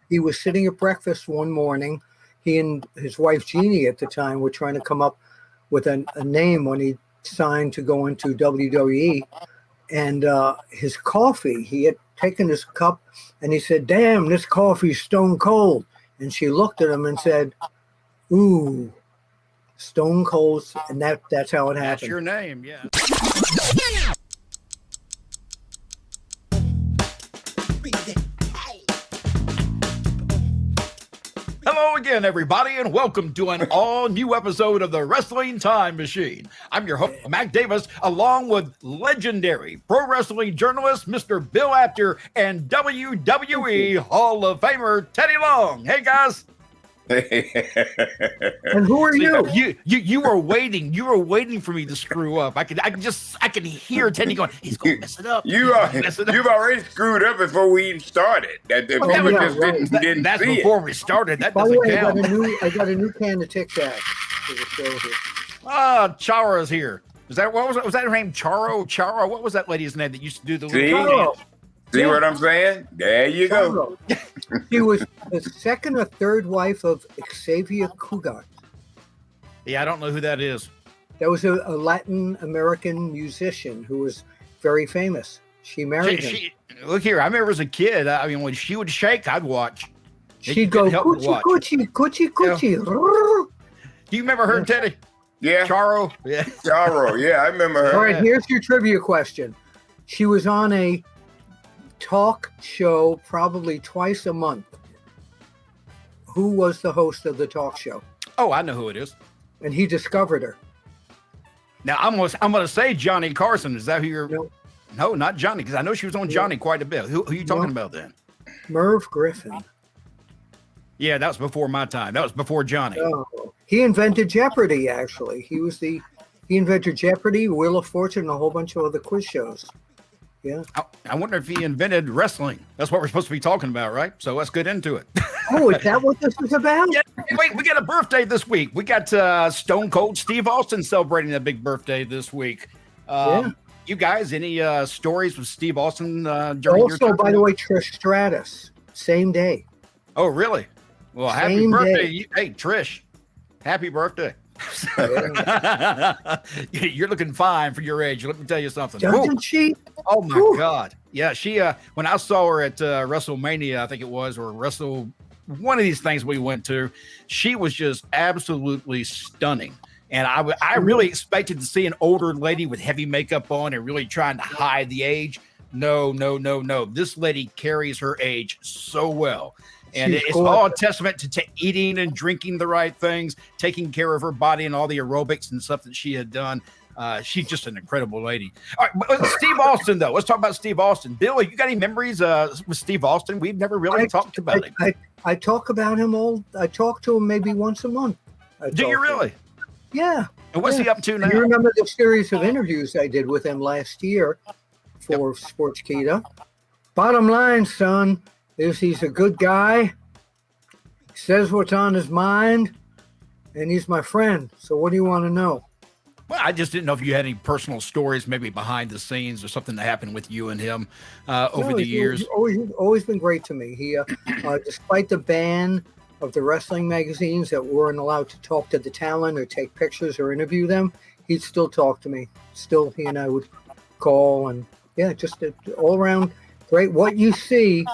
he was sitting at breakfast one morning. He and his wife Jeannie at the time were trying to come up with a name when he signed to go into WWE. And his coffee, he had taken his cup and he said, "Damn, this coffee's stone cold." And she looked at him and said, "Ooh, Stone Cold." And that's how it happened. That's your name, yeah. Hello again, everybody, and welcome to an all-new episode of the Wrestling Time Machine. I'm your host, Mac Davis, along with legendary pro wrestling journalist Mr. Bill Apter and WWE Hall of Famer Teddy Long. Hey, guys. And who are you? You were waiting. You were waiting for me to screw up. I can hear Teddy going, he's going to mess it up. You've already screwed up before we even started. Didn't That's see before we started. That By the doesn't way, count. I got a new can of Tic Tac for the show here. Chara's here. Was that her name? Charo? What was that lady's name that used to do the See? little See what I'm saying? There you go. She was the second or third wife of Xavier Cugat. Yeah, I don't know who that is. That was a Latin American musician who was very famous. She married him. Look here, I remember as a kid, when she would shake, I'd watch. She'd go, "Coochie, coochie, coochie, coochie." Do you remember her, Teddy? Yeah. Charo? Yeah. Charo, yeah, I remember her. All right, here's your trivia question. She was on a talk show probably twice a month. Who was the host of the talk show? Oh, I know who it is. And he discovered her. Now, I'm gonna say Johnny Carson. Is that who you're... No, not Johnny, because I know she was on Johnny quite a bit. Who are you talking about then? Merv Griffin. Yeah, that was before my time. That was before Johnny. Oh, he invented Jeopardy, actually. He invented Jeopardy, Wheel of Fortune, and a whole bunch of other quiz shows. Yeah. I wonder if he invented wrestling. That's what we're supposed to be talking about, right? So let's get into it. Oh, is that what this is about? Yeah, wait, we got a birthday this week. We got Stone Cold Steve Austin celebrating a big birthday this week. Yeah. You guys, any stories with Steve Austin during your Also, time? by the way, Trish Stratus, same day. Oh, really? Well, happy Same birthday. day. Hey, Trish, happy birthday. You're looking fine for your age. Let me tell you something. Doesn't she? Oh my Ooh. God. Yeah, she when I saw her at WrestleMania, I think it was, or one of these things we went to, she was just absolutely stunning. And I really expected to see an older lady with heavy makeup on and really trying to hide the age. No. This lady carries her age so well. And it's all a testament to eating and drinking the right things, taking care of her body and all the aerobics and stuff that she had done. She's just an incredible lady. All right, but Steve Austin, though. Let's talk about Steve Austin. Bill, you got any memories with Steve Austin? We've never really talked about him. I talk about him I talk to him maybe once a month. Do you really? Yeah. And what's he up to now? You remember the series of interviews I did with him last year for Sportskeeda? Bottom line, son, is he's a good guy, says what's on his mind, and he's my friend. So what do you want to know? Well, I just didn't know if you had any personal stories, maybe behind the scenes or something that happened with you and him over the years. He's always been great to me. He, despite the ban of the wrestling magazines that weren't allowed to talk to the talent or take pictures or interview them, he'd still talk to me. Still, he and I would call, and just all around great. What you see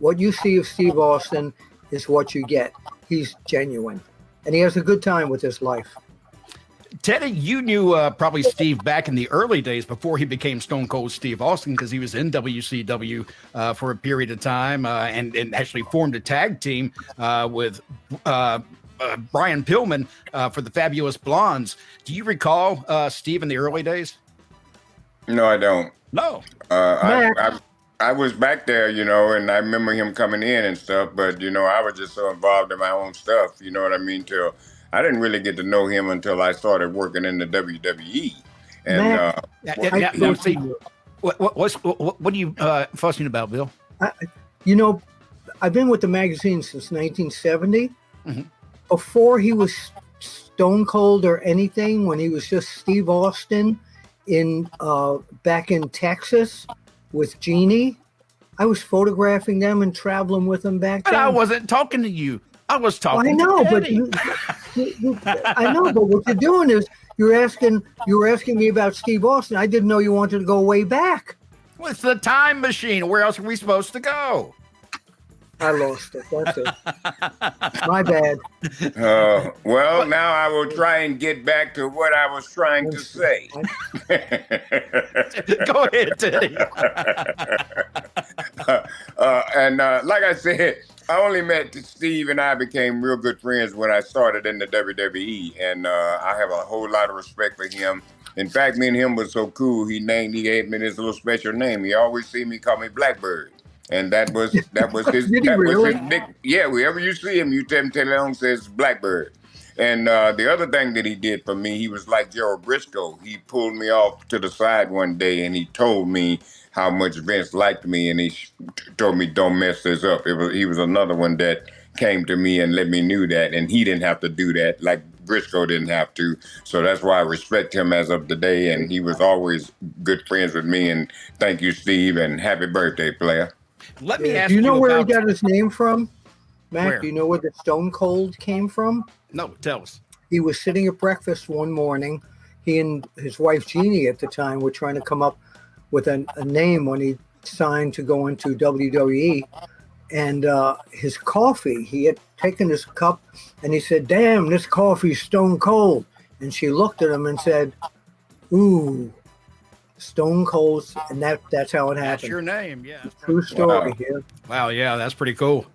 of Steve Austin is what you get. He's genuine, and he has a good time with his life. Teddy, you knew probably Steve back in the early days before he became Stone Cold Steve Austin, because he was in WCW for a period of time and actually formed a tag team with Brian Pillman for the Fabulous Blondes. Do you recall Steve in the early days? No, I don't. No. I was back there, and I remember him coming in and stuff, but, I was just so involved in my own stuff, you know what I mean, till I didn't really get to know him until I started working in the WWE. And what are you fussing about, Bill? I've been with the magazine since 1970. Mm-hmm. Before he was Stone Cold or anything, when he was just Steve Austin back in Texas with Jeannie, I was photographing them and traveling with them back But then. I wasn't talking to you. I was Well, talking I know, to but Eddie. I know, but what you're doing is you were asking me about Steve Austin. I didn't know you wanted to go way back. Well, it's the time machine. Where else are we supposed to go? I lost it. That's it. My bad. Well, now I will try and get back to what I was trying to say. Go ahead, Teddy. Like I said, I only met Steve and I became real good friends when I started in the WWE, and I have a whole lot of respect for him. In fact, me and him was so cool. He gave me this little special name. He always see me call me Blackbird, and that was his. Did he that really? was his nick. Yeah, wherever you see him, you tell him Leon says Blackbird. And the other thing that he did for me, he was like Gerald Briscoe. He pulled me off to the side one day and he told me how much Vince liked me, and he told me don't mess this up. He was another one that came to me and let me knew that, and he didn't have to do that like Briscoe didn't have to. So that's why I respect him as of today, and he was always good friends with me. And thank you, Steve, and happy birthday, player. Let me ask Do you know where about, he got his name from, Matt? Where? Do you know where the Stone Cold came from? No, tell us. He was sitting at breakfast one morning. He and his wife Jeannie at the time were trying to come up with a name when he signed to go into WWE. And his coffee, he had taken his cup and he said, "Damn, this coffee's stone cold." And she looked at him and said, "Ooh, Stone Cold." And that's how it That's happened. your name. Yeah. True story Wow. here. Wow. Yeah, that's pretty cool.